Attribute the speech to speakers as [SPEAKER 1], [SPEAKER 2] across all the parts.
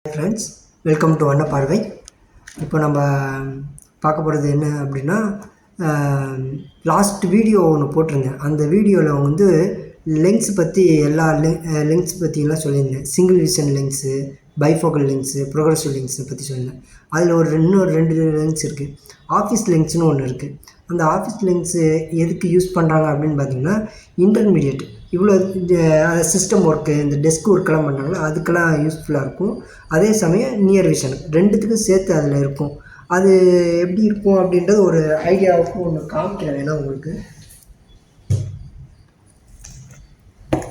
[SPEAKER 1] Friends, welcome to வண்ண பார்வை. இப்போ நம்ம பார்க்க போகிறது என்ன அப்படின்னா, லாஸ்ட் வீடியோ ஒன்று போட்டிருந்தேன். அந்த வீடியோவில் வந்து லென்ஸ் பற்றி எல்லா லென்ஸ் பற்றிலாம் சொல்லியிருந்தேன். Single vision lens, bifocal lens, progressive லென்ஸை பற்றி சொல்லியிருந்தேன். அதில் இன்னொரு 2 லென்ஸ் இருக்குது. ஆஃபீஸ் லென்ஸ்னு ஒன்று இருக்குது. அந்த ஆஃபீஸ் லென்ஸு எதுக்கு யூஸ் பண்ணுறாங்க அப்படின்னு பார்த்தீங்கன்னா, இன்டர்மீடியட் இவ்வளோ சிஸ்டம் ஒர்க்கு, இந்த டெஸ்க் ஒர்க்கெல்லாம் பண்ணுறாங்களோ அதுக்கெல்லாம் யூஸ்ஃபுல்லாக இருக்கும். அதே சமயம் நியர் விஷன் ரெண்டுத்துக்கும் சேர்த்து அதில் இருக்கும். அது எப்படி இருக்கும் அப்படின்றது ஒரு ஐடியாவுக்கும் ஒன்று காமிக்கிறேன். வேணா உங்களுக்கு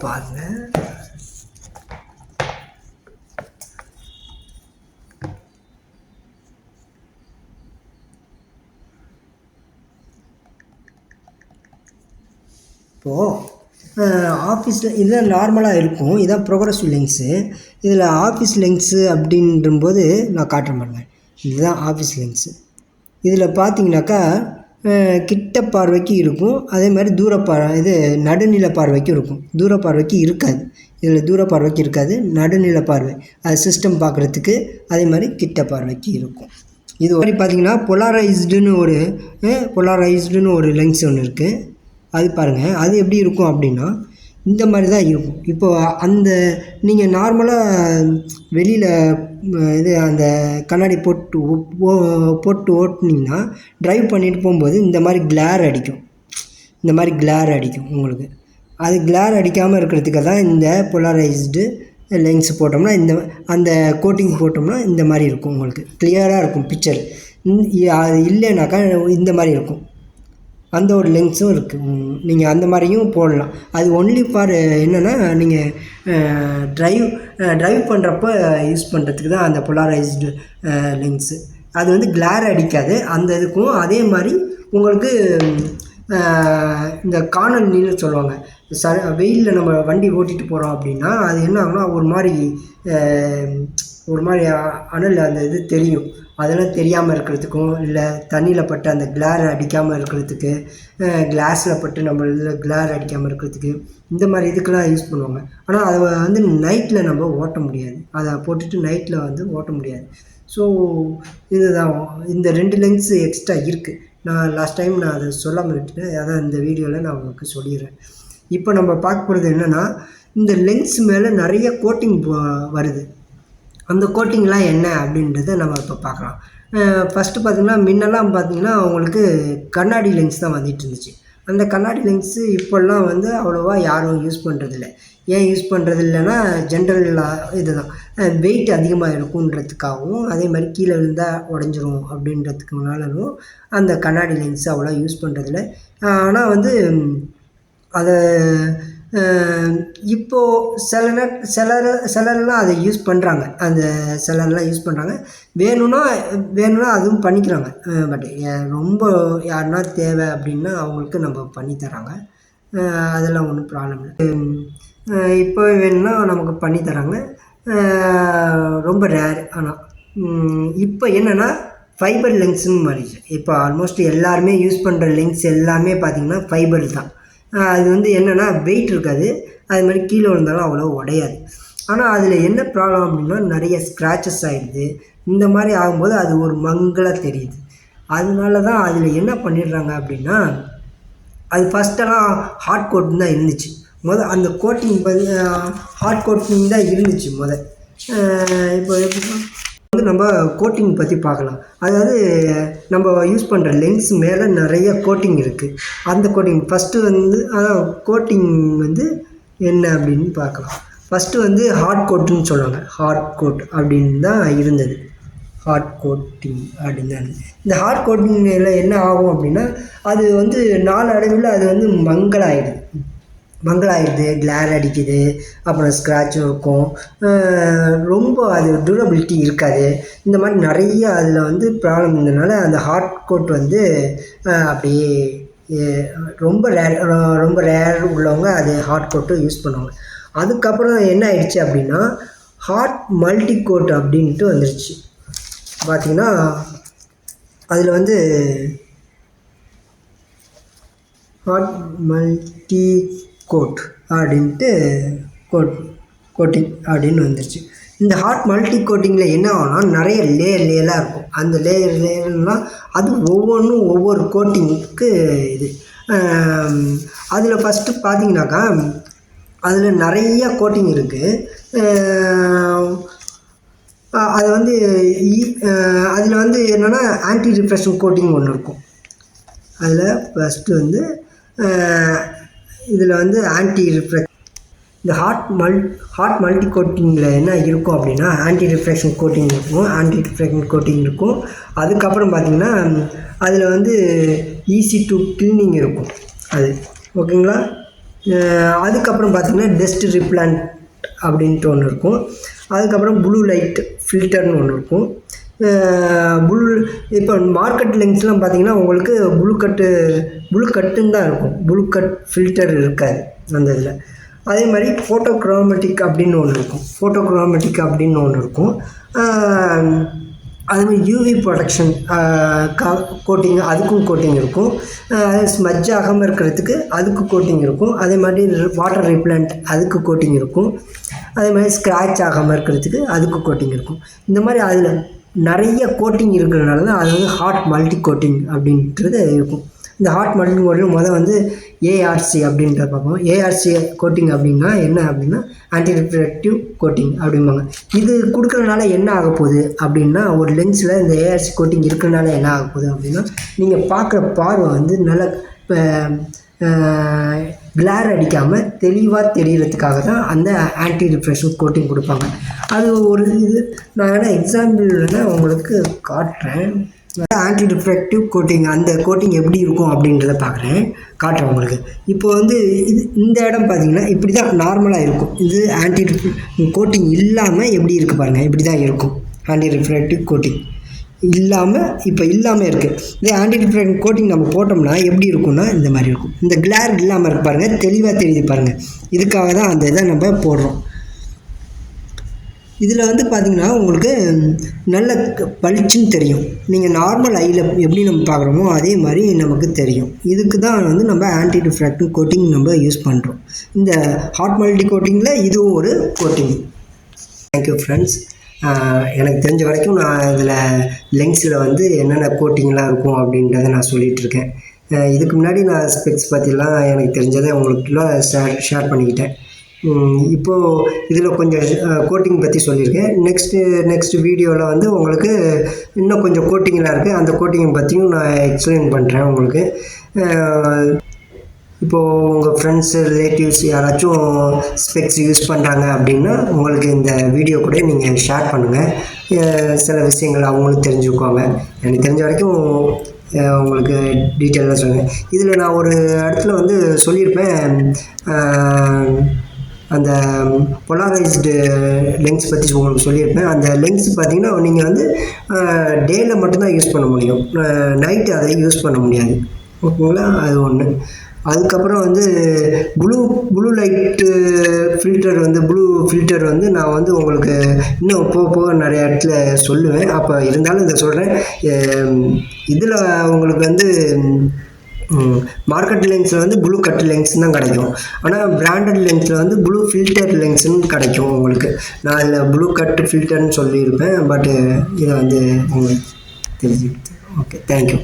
[SPEAKER 1] பாருங்கள். இப்போது ஆஃபீஸில் இதுதான் நார்மலாக இருக்கும். இதுதான் ப்ரோக்ரஸிவ் லென்ஸு. இதில் ஆஃபீஸ் லென்ஸு அப்படின்றபோது நான் காட்டுறேன் பாருங்கள். இதுதான் ஆஃபீஸ் லென்ஸு. இதில் பார்த்தீங்கன்னாக்கா கிட்ட பார்வைக்கு இருக்கும், அதே மாதிரி இது நடுநில பார்வைக்கும் இருக்கும். தூர பார்வைக்கு இருக்காது. இதில் தூர பார்வைக்கு இருக்காது, நடுநில பார்வை அது சிஸ்டம் பார்க்குறதுக்கு. அதே மாதிரி கிட்ட பார்வைக்கு இருக்கும். இது மாதிரி பார்த்தீங்கன்னா பொலாரைஸ்டுன்னு ஒரு லென்ஸ் ஒன்று இருக்குது. அது பாருங்கள், அது எப்படி இருக்கும் அப்படின்னா இந்த மாதிரி தான் இருக்கும். இப்போது நீங்கள் நார்மலாக வெளியில் அந்த கண்ணாடி போட்டு ஓட்டினீங்கன்னா ட்ரைவ் பண்ணிட்டு போகும்போது இந்த மாதிரி கிளேர் அடிக்கும் உங்களுக்கு. அது கிளேர் அடிக்காமல் இருக்கிறதுக்காக தான் இந்த பொலாரைஸ்டு லென்ஸ் போட்டோம்னா அந்த கோட்டிங் போட்டோம்னா இந்த மாதிரி இருக்கும். உங்களுக்கு கிளியராக இருக்கும் பிக்சர். அது இல்லைனாக்கா இந்த மாதிரி இருக்கும். அந்த ஒரு லென்ஸும் இருக்குது. நீங்கள் அந்த மாதிரியும் போடலாம். அது ஒன்லி ஃபார் என்னென்னா, நீங்கள் ட்ரைவ் பண்ணுறப்ப யூஸ் பண்ணுறதுக்கு தான் அந்த பொலாரைஸ்டு லென்ஸு. அது வந்து கிளேர் அடிக்காது அந்த இதுக்கும். அதே மாதிரி உங்களுக்கு இந்த காணல் நீர்னு சொல்லுவாங்க. வெயிலில் நம்ம வண்டி ஓட்டிகிட்டு போகிறோம் அப்படின்னா அது என்ன ஆகும்னா ஒரு மாதிரி அனல் அந்த இது தெரியும். அதெல்லாம் தெரியாமல் இருக்கிறதுக்கும், இல்லை தண்ணியில் பட்டு அந்த கிளேர் அடிக்காமல் இருக்கிறதுக்கு, கிளாஸில் பட்டு நம்ம இதில் கிளேர் அடிக்காமல் இருக்கிறதுக்கு, இந்த மாதிரி இதுக்கெல்லாம் யூஸ் பண்ணுவாங்க. ஆனால் அதை வந்து நைட்டில் நம்ம ஓட்ட முடியாது. அதை போட்டுட்டு நைட்டில் வந்து ஓட்ட முடியாது. ஸோ இதுதான் இந்த 2 லென்ஸு எக்ஸ்ட்ரா இருக்குது. நான் லாஸ்ட் டைம் அதை சொல்லாமல் விட்டுட்டேன். அதான் இந்த வீடியோவில் நான் உங்களுக்கு சொல்லிடுறேன். இப்போ நம்ம பார்க்க போகிறது என்னென்னா, இந்த லென்ஸ் மேலே நிறைய கோட்டிங் வருது. அந்த கோட்டிங்லாம் என்ன அப்படின்றத நம்ம இப்போ பார்க்கலாம். ஃபஸ்ட்டு பார்த்திங்கன்னா, முன்னெல்லாம் பார்த்திங்கன்னா உங்களுக்கு கண்ணாடி லென்ஸ் தான் வந்துட்டு இருந்துச்சு. அந்த கண்ணாடி லென்ஸு இப்போல்லாம் வந்து அவ்வளோவா யாரும் யூஸ் பண்ணுறதில்ல. ஏன் யூஸ் பண்ணுறது இல்லைன்னா, ஜென்ரல் இதுதான் வெயிட் அதிகமாக இருக்குன்றதுக்காகவும், அதே மாதிரி கீழே விழுந்தால் உடஞ்சிரும் அப்படின்றதுக்குனாலும் அந்த கண்ணாடி லென்ஸு அவ்வளோ யூஸ் பண்ணுறதில்ல. ஆனால் வந்து அதை இப்போது சிலர்லாம் அதை யூஸ் பண்ணுறாங்க. சிலர்லாம் யூஸ் பண்ணுறாங்க. வேணும்னா அதுவும் பண்ணிக்கிறாங்க. பட் ரொம்ப யாருன்னா தேவை அப்படின்னா அவங்களுக்கு நம்ம பண்ணித்தராங்க. அதெல்லாம் ஒன்றும் ப்ராப்ளம் இல்லை. இப்போ வேணும்னா நமக்கு பண்ணித்தராங்க. ரொம்ப ரேர். ஆனால் இப்போ என்னென்னா ஃபைபர் லென்ஸுன்னு மாறிடுச்சு. இப்போ ஆல்மோஸ்ட் எல்லாருமே யூஸ் பண்ணுற லென்ஸ் எல்லாமே பார்த்திங்கன்னா ஃபைபர் தான். அது வந்து என்னென்னா வெயிட் இருக்காது. அது மாதிரி கீழே விழுந்தாலும் அவ்வளோ உடையாது. ஆனால் அதில் என்ன ப்ராப்ளம் அப்படின்னா, நிறைய ஸ்க்ராச்சஸ் ஆகிடுது. இந்த மாதிரி ஆகும்போது அது ஒரு மங்கலாக தெரியுது. அதனால தான் அதில் என்ன பண்ணிடுறாங்க அப்படின்னா, அது ஃபஸ்ட்டெல்லாம் ஹார்ட் கோட்டிங் தான் இருந்துச்சு. அந்த கோட்டிங் ஹார்ட் கோட்டிங் தான் இருந்துச்சு இப்போ வந்து நம்ம கோட்டிங் பற்றி பார்க்கலாம். அதாவது நம்ம யூஸ் பண்ணுற லென்ஸ் மேலே நிறைய கோட்டிங் இருக்குது. அந்த கோட்டிங் ஃபஸ்ட்டு வந்து கோட்டிங் வந்து என்ன அப்படின்னு பார்க்கலாம். ஃபஸ்ட்டு வந்து ஹார்ட் கோட்டுன்னு சொல்லுவாங்க. ஹார்ட் கோட் அப்படின்னு தான் இருந்தது. ஹார்ட் கோட்டிங் அப்படின்னு தான் இருந்தது. இந்த ஹார்ட் கோட்டிங்கில் என்ன ஆகும் அப்படின்னா, அது வந்து நாளடைவில் அது வந்து மங்கலாயிடுது, கிளேர் அடிக்குது, அப்புறம் ஸ்க்ராட்சும் இருக்கும். ரொம்ப அது டியூரபிலிட்டி இருக்காது. இந்த மாதிரி நிறைய அதில் வந்து ப்ராப்ளம் இருந்ததுனால அந்த ஹார்ட் கோட் வந்து அப்படியே ரொம்ப ரேர் உள்ளவங்க அது ஹார்ட் கோட்டு யூஸ் பண்ணுவாங்க. அதுக்கப்புறம் என்ன ஆயிடுச்சு அப்படின்னா, ஹார்ட் மல்டி கோட் அப்படின்ட்டு வந்துருச்சு. பார்த்திங்கன்னா அதில் வந்து ஹார்ட் மல்டி கோட் அப்படின்ட்டு கோட்டிங் அப்படின்னு வந்துருச்சு. இந்த ஹாட் மல்டி கோட்டிங்கில் என்ன ஆகும்னா நிறைய லேயராக இருக்கும். அந்த லேயர்லாம் அது ஒவ்வொன்றும் ஒவ்வொரு கோட்டிங்க்கு இது. அதில் ஃபஸ்ட்டு பார்த்தீங்கன்னாக்கா அதில் நிறைய கோட்டிங் இருக்குது. அது வந்து அதில் வந்து என்னென்னா ஆன்டி ரிஃப்ரெஷிங் கோட்டிங் ஒன்று இருக்கும். அதில் ஃபஸ்ட்டு வந்து இதில் வந்து ஆன்டி ரிஃப்ரெக்ட் இந்த ஹாட் மல்டி கோட்டிங்கில் என்ன இருக்கும் அப்படின்னா ஆன்டி ரிஃப்ரெக்ஷன் கோட்டிங் இருக்கும். அதுக்கப்புறம் பார்த்திங்கன்னா அதில் வந்து ஈஸி டு க்ளீனிங் இருக்கும் அது, ஓகேங்களா. அதுக்கப்புறம் பார்த்திங்கன்னா டஸ்ட் ரிப்லண்ட் அப்படின்ட்டு ஒன்று இருக்கும். அதுக்கப்புறம் ப்ளூ லைட் ஃபில்டர்னு ஒன்று இருக்கும். இப்போ மார்க்கெட் லென்ஸ்லாம் பார்த்திங்கன்னா உங்களுக்கு ப்ளூ கட்டுன்னு தான் இருக்கும், ப்ளூ கட் ஃபில்டர் இருக்காது அந்த இதில். அதே மாதிரி ஃபோட்டோக்ரோமேட்டிக் அப்படின்னு ஒன்று இருக்கும். அதே மாதிரி யூவி ப்ரொடெக்ஷன் கோட்டிங், அதுக்கும் கோட்டிங் இருக்கும். ஸ்மஜ் ஆகாமல் இருக்கிறதுக்கு அதுக்கு கோட்டிங் இருக்கும். அதே மாதிரி வாட்டர் ரிப்லண்ட் அதுக்கு கோட்டிங் இருக்கும். அதே மாதிரி ஸ்க்ராட்ச் ஆகாமல் இருக்கிறதுக்கு அதுக்கு கோட்டிங் இருக்கும். இந்த மாதிரி அதில் நிறைய கோட்டிங் இருக்கிறதுனால தான் அது வந்து ஹாட் மல்டி கோட்டிங் அப்படின்றது இருக்கும். இந்த ஹாட் மல்டி கோட்டிங் வந்து ஏஆர்சி அப்படின்றத பார்ப்போம். ஏஆர்சி கோட்டிங் அப்படின்னா என்ன அப்படின்னா ஆன்டி ரிஃப்ராக்டிவ் கோட்டிங் அப்படிம்பாங்க. இது கொடுக்குறதுனால என்ன ஆக போகுது அப்படின்னா, ஒரு லென்ஸில் இந்த ஏஆர்சி கோட்டிங் இருக்கிறதுனால என்ன ஆக போகுது அப்படின்னா, நீங்கள் பார்க்குற பார்வை வந்து நல்ல கிளார் அடிக்காமல் தெளிவாக தெரியறதுக்காக தான் அந்த ஆன்டி ரிஃப்ரெஷிங் கோட்டிங் கொடுப்பாங்க. அது ஒரு இது நான் வேணால் எக்ஸாம்பிள் வேணால் உங்களுக்கு காட்டுறேன். ஆன்டி ரிஃப்ராக்டிவ் கோட்டிங் அந்த கோட்டிங் எப்படி இருக்கும் அப்படின்றத காட்டுறேன் உங்களுக்கு. இப்போ வந்து இந்த இடம் பார்த்தீங்கன்னா இப்படி தான் நார்மலாக இருக்கும். இது ஆன்டி கோட்டிங் இல்லாமல் எப்படி இருக்குது பாருங்கள், இப்படி தான் இருக்கும். ஆன்டி ரிஃப்ராக்டிவ் கோட்டிங் இல்லாமல் இருக்குது. இதே ஆன்டி ரிஃப்ராக்டிவ் கோட்டிங் நம்ம போட்டோம்னா எப்படி இருக்கும்னா இந்த மாதிரி இருக்கும். இந்த கிளார் இல்லாமல் இருக்கு பாருங்கள், தெளிவாக தெரியுது பாருங்கள். இதுக்காக தான் அந்த இதை நம்ம போடுறோம். இதில் வந்து பார்த்திங்கன்னா உங்களுக்கு நல்ல பளிச்சுன்னு தெரியும். நீங்கள் நார்மல் ஐயில் எப்படி நம்ம பார்க்குறோமோ அதே மாதிரி நமக்கு தெரியும். இதுக்கு தான் வந்து நம்ம ஆன்டி ரிஃப்ராக்டிவ் கோட்டிங் நம்ம யூஸ் பண்ணுறோம். இந்த ஹாட் மல்டி கோட்டிங்கில் இதுவும் ஒரு கோட்டிங். Thank you friends. எனக்கு தெரிஞ்ச வரைக்கும் நான் இதில் லென்ஸில் வந்து என்னென்ன கோட்டிங்லாம் இருக்கும் அப்படின்றத நான் சொல்லிகிட்ருக்கேன். இதுக்கு முன்னாடி நான் ஸ்பெக்ஸ் பற்றிலாம் எனக்கு தெரிஞ்சதை உங்களுக்குலாம் ஷேர் பண்ணிக்கிட்டேன். இப்போது இதில் கொஞ்சம் கோட்டிங் பற்றி சொல்லியிருக்கேன். நெக்ஸ்ட் வீடியோவில் வந்து உங்களுக்கு இன்னும் கொஞ்சம் கோட்டிங்லாம் இருக்குது. அந்த கோட்டிங்கை பற்றியும் நான் எக்ஸ்பிளைன் பண்ணுறேன் உங்களுக்கு. இப்போது உங்கள் ஃப்ரெண்ட்ஸு ரிலேட்டிவ்ஸ் யாராச்சும் ஸ்பெக்ஸ் யூஸ் பண்ணுறாங்க அப்படின்னா உங்களுக்கு இந்த வீடியோ கூட நீங்கள் ஷேர் பண்ணுங்கள். சில விஷயங்கள் அவங்களும் தெரிஞ்சுக்குவாங்க. எனக்கு தெரிஞ்ச வரைக்கும் உங்களுக்கு டீட்டெயிலாக சொல்லுங்கள். இதில் நான் ஒரு இடத்துல வந்து சொல்லியிருப்பேன், அந்த பொலாரைஸ்டு லென்ஸ் பற்றி உங்களுக்கு சொல்லியிருப்பேன். அந்த லென்ஸ் பார்த்திங்கன்னா நீங்கள் வந்து டேயில் மட்டும்தான் யூஸ் பண்ண முடியும், நைட்டு அதை யூஸ் பண்ண முடியாது, ஓகேங்களா. அது ஒன்று. அதுக்கப்புறம் வந்து ப்ளூ லைட்டு ஃபில்டர் வந்து நான் வந்து உங்களுக்கு இன்னும் போக நிறைய இடத்துல சொல்லுவேன். அப்போ இருந்தாலும் இதை சொல்கிறேன். இதில் உங்களுக்கு வந்து மார்க்கெட் லென்ஸில் வந்து ப்ளூ கட் லென்ஸ் தான் கிடைக்கும். ஆனால் பிராண்டட் லென்ஸில் வந்து ப்ளூ ஃபில்டர் லென்ஸுன்னு கிடைக்கும் உங்களுக்கு. நான் அதில் ப்ளூ கட் ஃபில்டர்னு சொல்லியிருப்பேன். பட்டு இதை வந்து உங்களுக்கு தெரிஞ்சுக்கிட்டு. Okay, thank you.